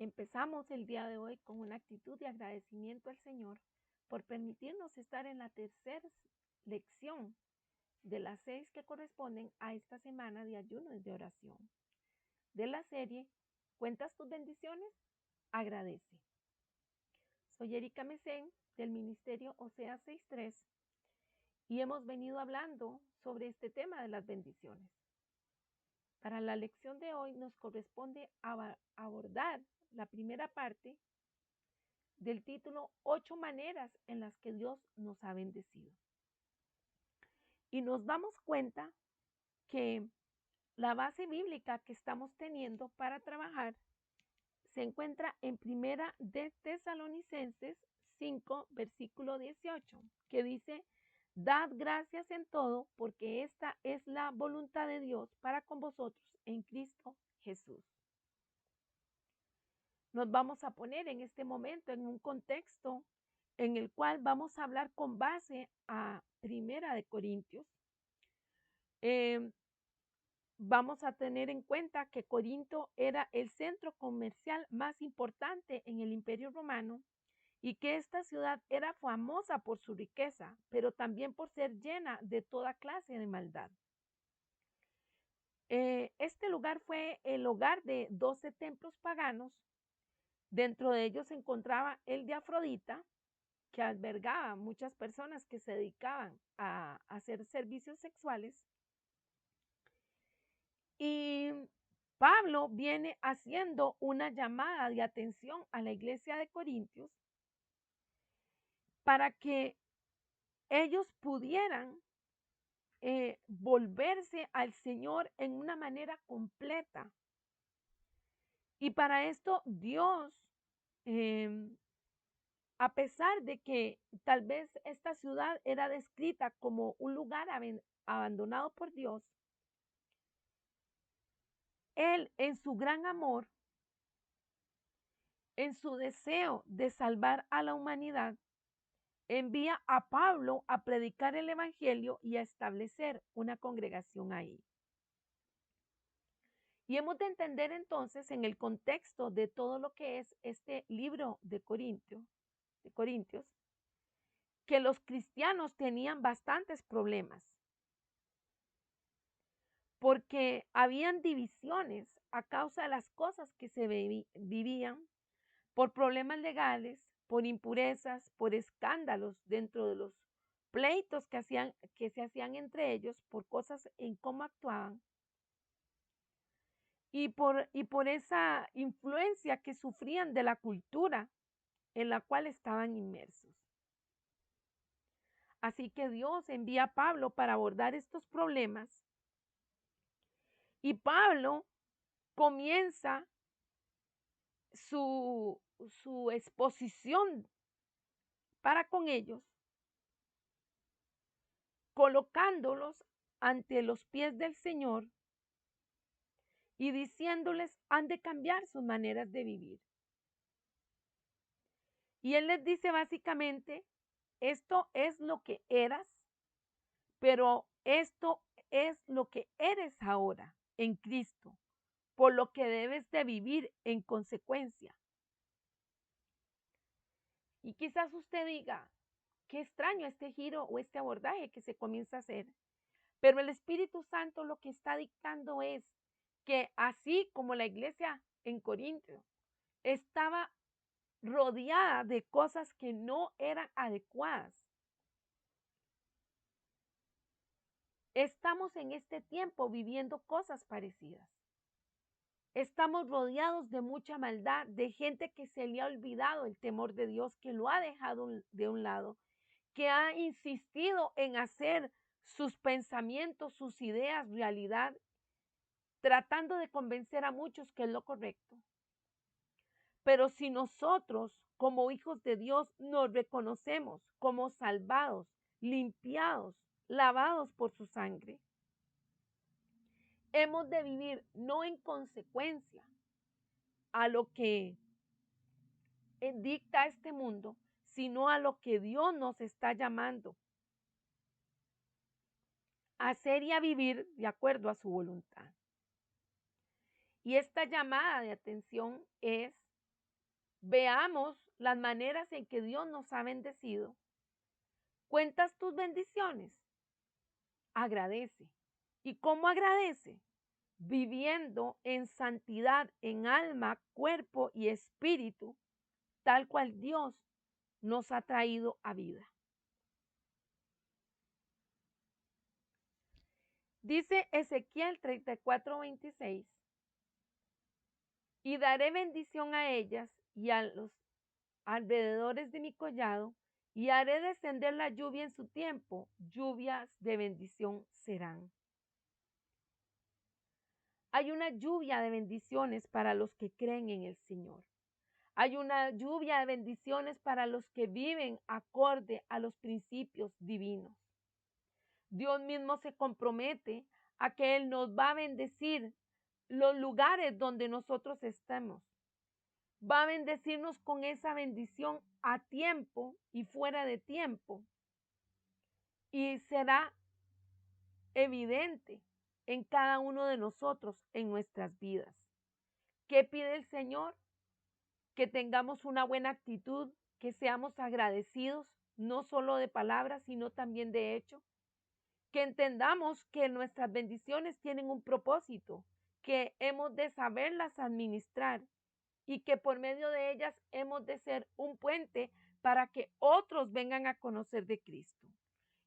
Empezamos el día de hoy con una actitud de agradecimiento al Señor por permitirnos estar en la tercera lección de las 6 que corresponden a esta semana de ayuno y de oración. De la serie, ¿cuentas tus bendiciones? Agradece. Soy Erika Mesén del Ministerio Osea 6.3 y hemos venido hablando sobre este tema de las bendiciones. Para la lección de hoy nos corresponde abordar la primera parte del título 8 maneras en las que Dios nos ha bendecido. Y nos damos cuenta que la base bíblica que estamos teniendo para trabajar se encuentra en Primera de Tesalonicenses 5, versículo 18, que dice: dad gracias en todo, porque esta es la voluntad de Dios para con vosotros en Cristo Jesús. Nos vamos a poner en este momento en un contexto en el cual vamos a hablar con base a Primera de Corintios. Vamos a tener en cuenta que Corinto era el centro comercial más importante en el Imperio Romano y que esta ciudad era famosa por su riqueza, pero también por ser llena de toda clase de maldad. Este lugar fue el hogar de 12 templos paganos. Dentro de ellos se encontraba el de Afrodita, que albergaba muchas personas que se dedicaban a hacer servicios sexuales. Y Pablo viene haciendo una llamada de atención a la iglesia de Corintios para que ellos pudieran volverse al Señor en una manera completa. Y para esto Dios, a pesar de que tal vez esta ciudad era descrita como un lugar abandonado por Dios, Él en su gran amor, en su deseo de salvar a la humanidad, envía a Pablo a predicar el evangelio y a establecer una congregación ahí. Y hemos de entender entonces en el contexto de todo lo que es este libro de Corintios, que los cristianos tenían bastantes problemas, porque habían divisiones a causa de las cosas que se vivían, por problemas legales, por impurezas, por escándalos dentro de los pleitos que se hacían entre ellos, por cosas en cómo actuaban, y por esa influencia que sufrían de la cultura en la cual estaban inmersos. Así que Dios envía a Pablo para abordar estos problemas, y Pablo comienza su exposición para con ellos, colocándolos ante los pies del Señor y diciéndoles han de cambiar sus maneras de vivir. Y él les dice básicamente, esto es lo que eras, pero esto es lo que eres ahora en Cristo, por lo que debes de vivir en consecuencia. Y quizás usted diga, qué extraño este giro o este abordaje que se comienza a hacer. Pero el Espíritu Santo lo que está dictando es que así como la iglesia en Corinto estaba rodeada de cosas que no eran adecuadas, estamos en este tiempo viviendo cosas parecidas. Estamos rodeados de mucha maldad, de gente que se le ha olvidado el temor de Dios, que lo ha dejado de un lado, que ha insistido en hacer sus pensamientos, sus ideas realidad, tratando de convencer a muchos que es lo correcto. Pero si nosotros, como hijos de Dios, nos reconocemos como salvados, limpiados, lavados por su sangre, hemos de vivir no en consecuencia a lo que dicta este mundo, sino a lo que Dios nos está llamando a hacer y a vivir de acuerdo a su voluntad. Y esta llamada de atención es Veamos las maneras en que Dios nos ha bendecido. ¿Cuentas tus bendiciones? Agradece. ¿Y cómo agradece? Viviendo en santidad en alma, cuerpo y espíritu, tal cual Dios nos ha traído a vida. Dice Ezequiel 34:26, y daré bendición a ellas y a los alrededores de mi collado, y haré descender la lluvia en su tiempo, lluvias de bendición serán. Hay una lluvia de bendiciones para los que creen en el Señor. Hay una lluvia de bendiciones para los que viven acorde a los principios divinos. Dios mismo se compromete a que Él nos va a bendecir los lugares donde nosotros estemos. Va a bendecirnos con esa bendición a tiempo y fuera de tiempo. Y será evidente en cada uno de nosotros, en nuestras vidas. ¿Qué pide el Señor? Que tengamos una buena actitud, que seamos agradecidos, no solo de palabras, sino también de hecho. Que entendamos que nuestras bendiciones tienen un propósito, que hemos de saberlas administrar y que por medio de ellas hemos de ser un puente para que otros vengan a conocer de Cristo.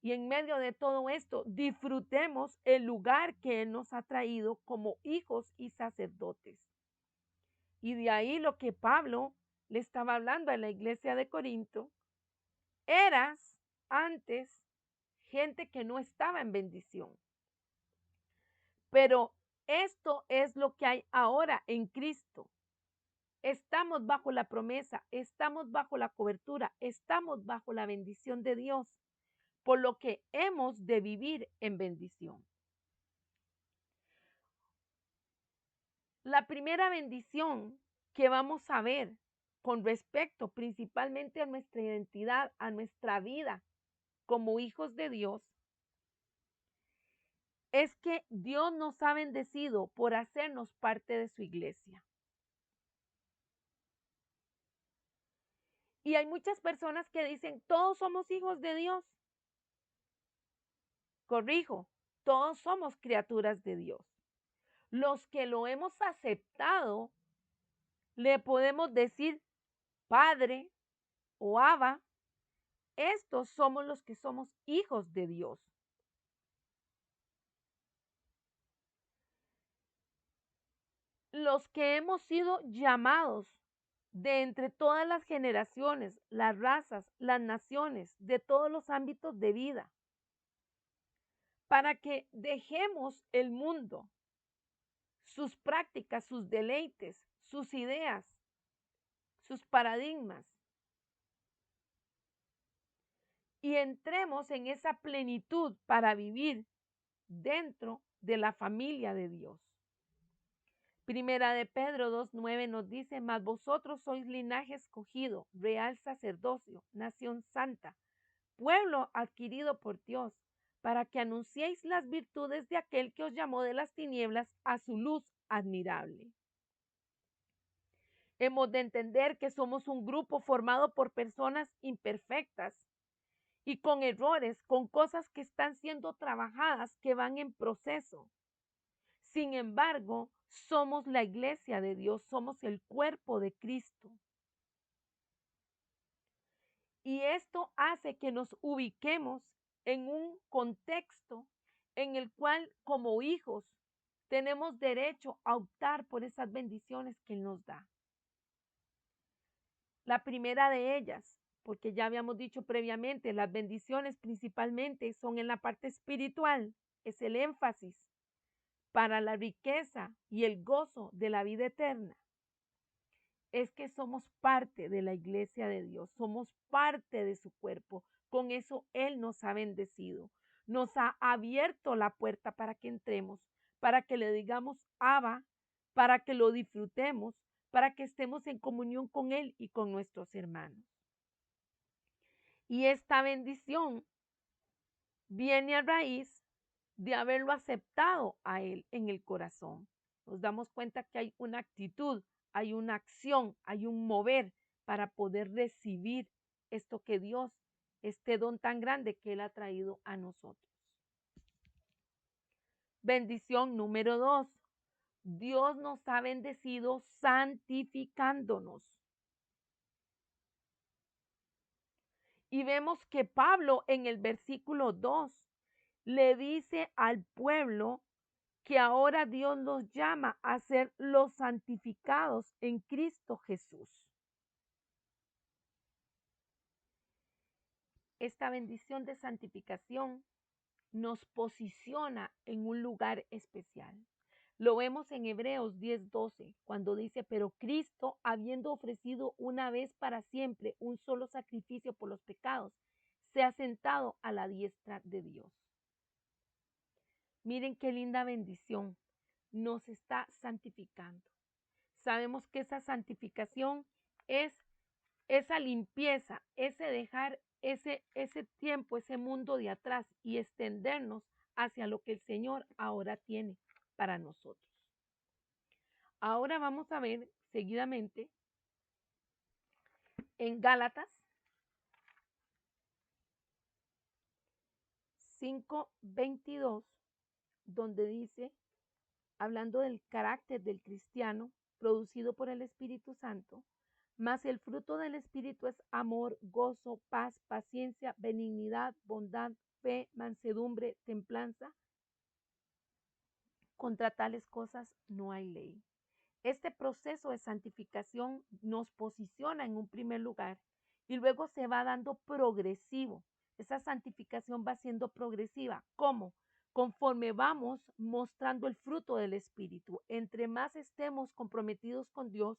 Y en medio de todo esto, disfrutemos el lugar que Él nos ha traído como hijos y sacerdotes. Y de ahí lo que Pablo le estaba hablando a la iglesia de Corinto, eras antes gente que no estaba en bendición. Pero esto es lo que hay ahora en Cristo. Estamos bajo la promesa, estamos bajo la cobertura, estamos bajo la bendición de Dios, por lo que hemos de vivir en bendición. La primera bendición que vamos a ver con respecto principalmente a nuestra identidad, a nuestra vida como hijos de Dios, es que Dios nos ha bendecido por hacernos parte de su iglesia. Y hay muchas personas que dicen, todos somos hijos de Dios. Corrijo, todos somos criaturas de Dios. Los que lo hemos aceptado, le podemos decir Padre o Abba. Estos somos los que somos hijos de Dios. Los que hemos sido llamados de entre todas las generaciones, las razas, las naciones, de todos los ámbitos de vida, para que dejemos el mundo, sus prácticas, sus deleites, sus ideas, sus paradigmas, y entremos en esa plenitud para vivir dentro de la familia de Dios. Primera de Pedro 2:9 nos dice, mas vosotros sois linaje escogido, real sacerdocio, nación santa, pueblo adquirido por Dios, para que anunciéis las virtudes de aquel que os llamó de las tinieblas a su luz admirable. Hemos de entender que somos un grupo formado por personas imperfectas y con errores, con cosas que están siendo trabajadas, que van en proceso. Sin embargo, somos la iglesia de Dios, somos el cuerpo de Cristo. Y esto hace que nos ubiquemos en un contexto en el cual como hijos tenemos derecho a optar por esas bendiciones que Él nos da. La primera de ellas, porque ya habíamos dicho previamente, las bendiciones principalmente son en la parte espiritual, es el énfasis para la riqueza y el gozo de la vida eterna. Es que somos parte de la iglesia de Dios, somos parte de su cuerpo. Con eso Él nos ha bendecido, nos ha abierto la puerta para que entremos, para que le digamos Abba, para que lo disfrutemos, para que estemos en comunión con Él y con nuestros hermanos. Y esta bendición viene a raíz de haberlo aceptado a Él en el corazón. Nos damos cuenta que hay una actitud, hay una acción, hay un mover para poder recibir esto que Dios, este don tan grande que Él ha traído a nosotros. Bendición número 2. Dios nos ha bendecido santificándonos. Y vemos que Pablo en el versículo 2 le dice al pueblo que ahora Dios los llama a ser los santificados en Cristo Jesús. Esta bendición de santificación nos posiciona en un lugar especial. Lo vemos en Hebreos 10:12, cuando dice, pero Cristo, habiendo ofrecido una vez para siempre un solo sacrificio por los pecados, se ha sentado a la diestra de Dios. Miren qué linda bendición. Nos está santificando. Sabemos que esa santificación es esa limpieza, ese dejar ese tiempo, ese mundo de atrás y extendernos hacia lo que el Señor ahora tiene para nosotros. Ahora vamos a ver seguidamente en Gálatas 5:22, donde dice, hablando del carácter del cristiano producido por el Espíritu Santo, mas el fruto del Espíritu es amor, gozo, paz, paciencia, benignidad, bondad, fe, mansedumbre, templanza. Contra tales cosas no hay ley. Este proceso de santificación nos posiciona en un primer lugar y luego se va dando progresivo. Esa santificación va siendo progresiva. ¿Cómo? Conforme vamos mostrando el fruto del Espíritu. Entre más estemos comprometidos con Dios,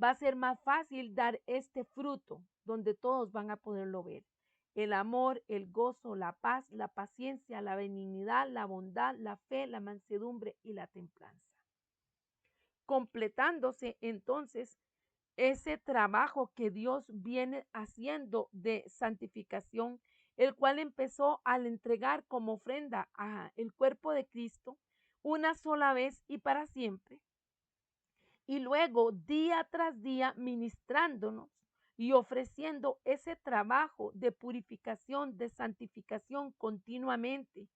va a ser más fácil dar este fruto donde todos van a poderlo ver. El amor, el gozo, la paz, la paciencia, la benignidad, la bondad, la fe, la mansedumbre y la templanza. Completándose entonces ese trabajo que Dios viene haciendo de santificación, el cual empezó al entregar como ofrenda a el cuerpo de Cristo una sola vez y para siempre. Y luego día tras día ministrándonos y ofreciendo ese trabajo de purificación, de santificación continuamente,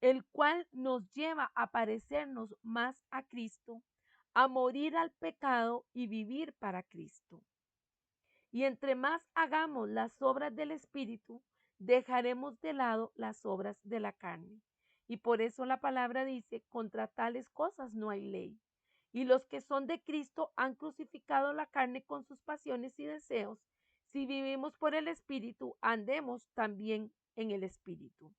el cual nos lleva a parecernos más a Cristo, a morir al pecado y vivir para Cristo. Y entre más hagamos las obras del Espíritu, dejaremos de lado las obras de la carne. Y por eso la palabra dice, contra tales cosas no hay ley. Y los que son de Cristo han crucificado la carne con sus pasiones y deseos. Si vivimos por el Espíritu, andemos también en el Espíritu.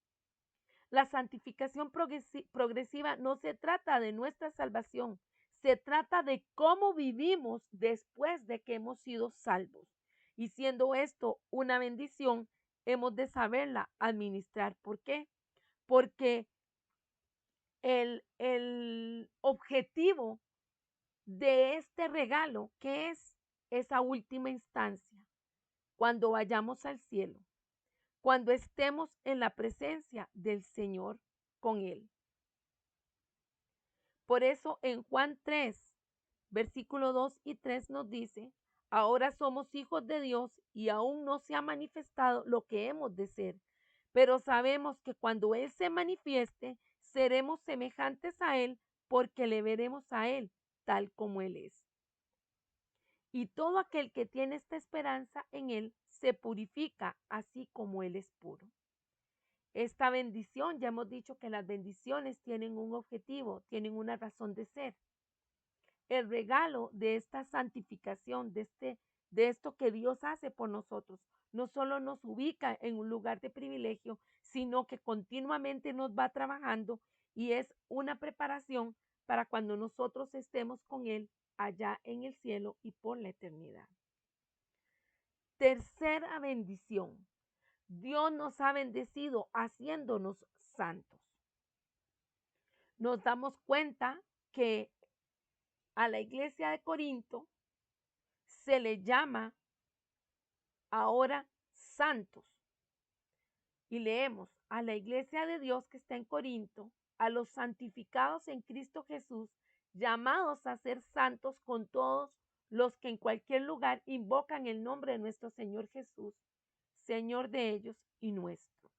La santificación progresiva no se trata de nuestra salvación, se trata de cómo vivimos después de que hemos sido salvos. Y siendo esto una bendición, hemos de saberla administrar. ¿Por qué? Porque el objetivo de este regalo, que es esa última instancia, cuando vayamos al cielo, cuando estemos en la presencia del Señor con Él. Por eso en Juan 3, versículo 2 y 3 nos dice, ahora somos hijos de Dios y aún no se ha manifestado lo que hemos de ser, pero sabemos que cuando Él se manifieste, seremos semejantes a Él porque le veremos a Él tal como Él es. Y todo aquel que tiene esta esperanza en Él se purifica así como Él es puro. Esta bendición, ya hemos dicho que las bendiciones tienen un objetivo, tienen una razón de ser. El regalo de esta santificación, de esto que Dios hace por nosotros, no solo nos ubica en un lugar de privilegio, sino que continuamente nos va trabajando y es una preparación para cuando nosotros estemos con Él allá en el cielo y por la eternidad. Tercera bendición. Dios nos ha bendecido haciéndonos santos. Nos damos cuenta que a la iglesia de Corinto se le llama ahora santos. Y leemos a la iglesia de Dios que está en Corinto, a los santificados en Cristo Jesús, llamados a ser santos con todos los que en cualquier lugar invocan el nombre de nuestro Señor Jesús, Señor de ellos y nuestro.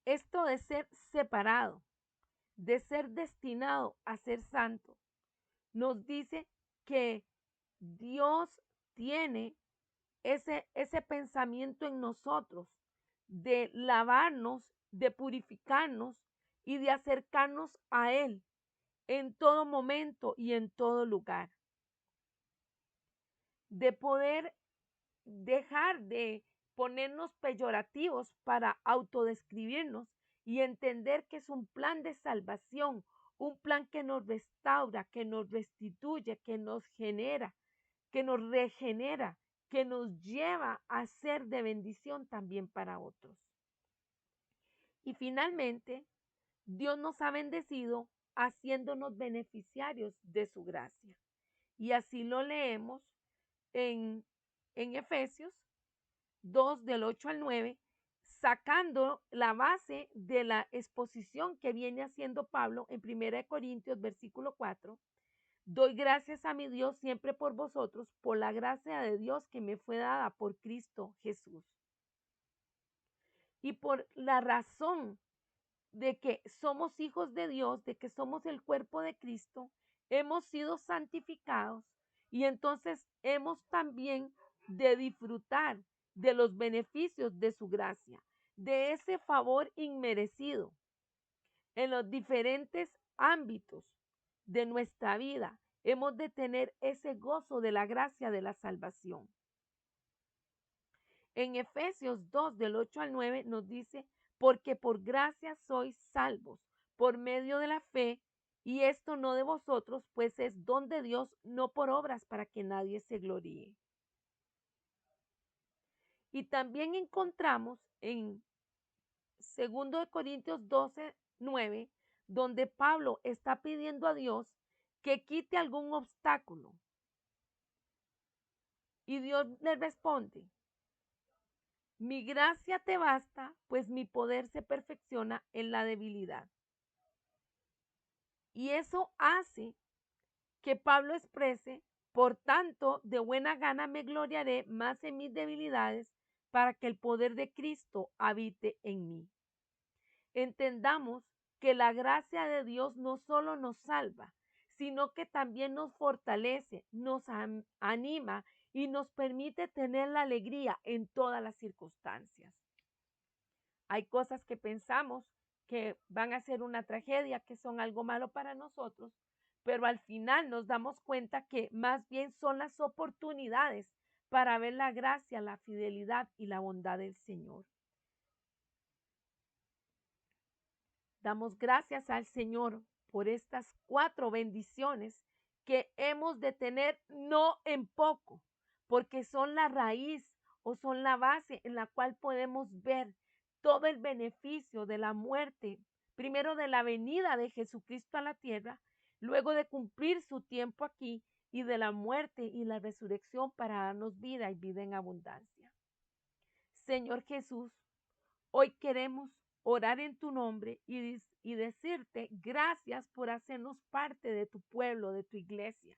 Esto de ser separado, de ser destinado a ser santo, nos dice que Dios tiene ese pensamiento en nosotros de lavarnos, de purificarnos y de acercarnos a Él en todo momento y en todo lugar. De poder dejar de ponernos peyorativos para autodescribirnos y entender que es un plan de salvación, un plan que nos restaura, que nos restituye, que nos genera, que nos regenera, que nos lleva a ser de bendición también para otros. Y finalmente, Dios nos ha bendecido haciéndonos beneficiarios de su gracia. Y así lo leemos en Efesios 2 del 8 al 9, sacando la base de la exposición que viene haciendo Pablo en 1 Corintios versículo 4. Doy gracias a mi Dios siempre por vosotros, por la gracia de Dios que me fue dada por Cristo Jesús. Y por la razón de que somos hijos de Dios, de que somos el cuerpo de Cristo, hemos sido santificados y entonces hemos también de disfrutar de los beneficios de su gracia, de ese favor inmerecido en los diferentes ámbitos de nuestra vida. Hemos de tener ese gozo de la gracia de la salvación. En Efesios 2 del 8 al 9 nos dice, porque por gracia sois salvos por medio de la fe, y esto no de vosotros, pues es don de Dios, no por obras para que nadie se gloríe. Y también encontramos en 2 Corintios 12, 9, donde Pablo está pidiendo a Dios que quite algún obstáculo. Y Dios le responde, mi gracia te basta, pues mi poder se perfecciona en la debilidad. Y eso hace que Pablo exprese, por tanto, de buena gana me gloriaré más en mis debilidades para que el poder de Cristo habite en mí. Entendamos que la gracia de Dios no solo nos salva, sino que también nos fortalece, nos anima y nos permite tener la alegría en todas las circunstancias. Hay cosas que pensamos que van a ser una tragedia, que son algo malo para nosotros, pero al final nos damos cuenta que más bien son las oportunidades para ver la gracia, la fidelidad y la bondad del Señor. Damos gracias al Señor por estas 4 bendiciones que hemos de tener no en poco, porque son la raíz o son la base en la cual podemos ver todo el beneficio de la muerte, primero de la venida de Jesucristo a la tierra, luego de cumplir su tiempo aquí y de la muerte y la resurrección para darnos vida y vida en abundancia. Señor Jesús, hoy queremos orar en tu nombre y decirte gracias por hacernos parte de tu pueblo, de tu iglesia.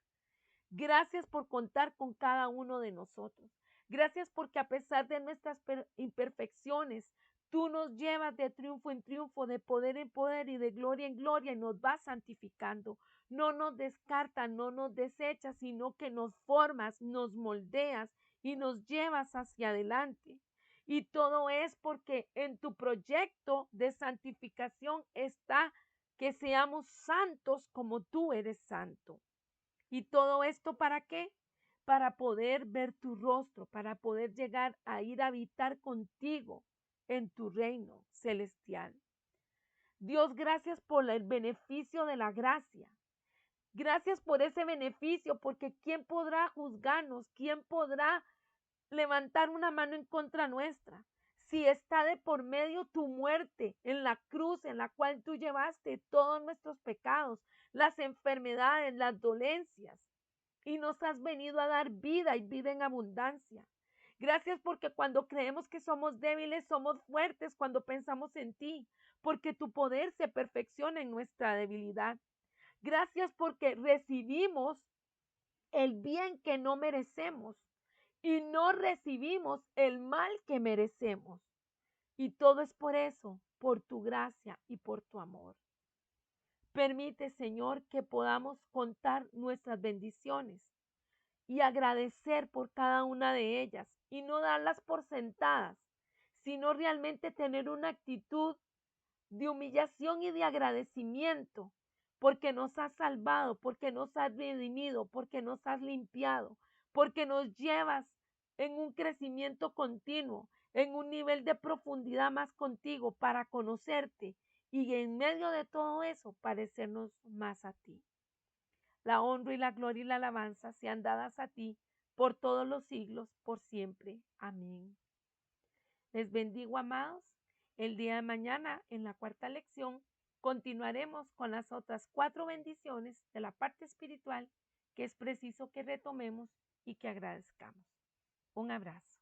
Gracias por contar con cada uno de nosotros. Gracias porque a pesar de nuestras imperfecciones, tú nos llevas de triunfo en triunfo, de poder en poder y de gloria en gloria y nos vas santificando. No nos descartas, no nos desechas, sino que nos formas, nos moldeas y nos llevas hacia adelante. Y todo es porque en tu proyecto de santificación está que seamos santos como tú eres santo. ¿Y todo esto para qué? Para poder ver tu rostro, para poder llegar a ir a habitar contigo en tu reino celestial. Dios, gracias por el beneficio de la gracia. Gracias por ese beneficio, porque ¿quién podrá juzgarnos? ¿Quién podrá levantar una mano en contra nuestra? Si está de por medio tu muerte en la cruz en la cual tú llevaste todos nuestros pecados, las enfermedades, las dolencias, y nos has venido a dar vida y vida en abundancia. Gracias porque cuando creemos que somos débiles, somos fuertes cuando pensamos en ti, porque tu poder se perfecciona en nuestra debilidad. Gracias porque recibimos el bien que no merecemos y no recibimos el mal que merecemos. Y todo es por eso, por tu gracia y por tu amor. Permite, Señor, que podamos contar nuestras bendiciones y agradecer por cada una de ellas y no darlas por sentadas, sino realmente tener una actitud de humillación y de agradecimiento, porque nos has salvado, porque nos has redimido, porque nos has limpiado, porque nos llevas en un crecimiento continuo, en un nivel de profundidad más contigo para conocerte y en medio de todo eso parecernos más a ti. La honra y la gloria y la alabanza sean dadas a ti por todos los siglos, por siempre. Amén. Les bendigo, amados. El día de mañana, en la cuarta lección, continuaremos con las otras 4 bendiciones de la parte espiritual que es preciso que retomemos y que agradezcamos. Un abrazo.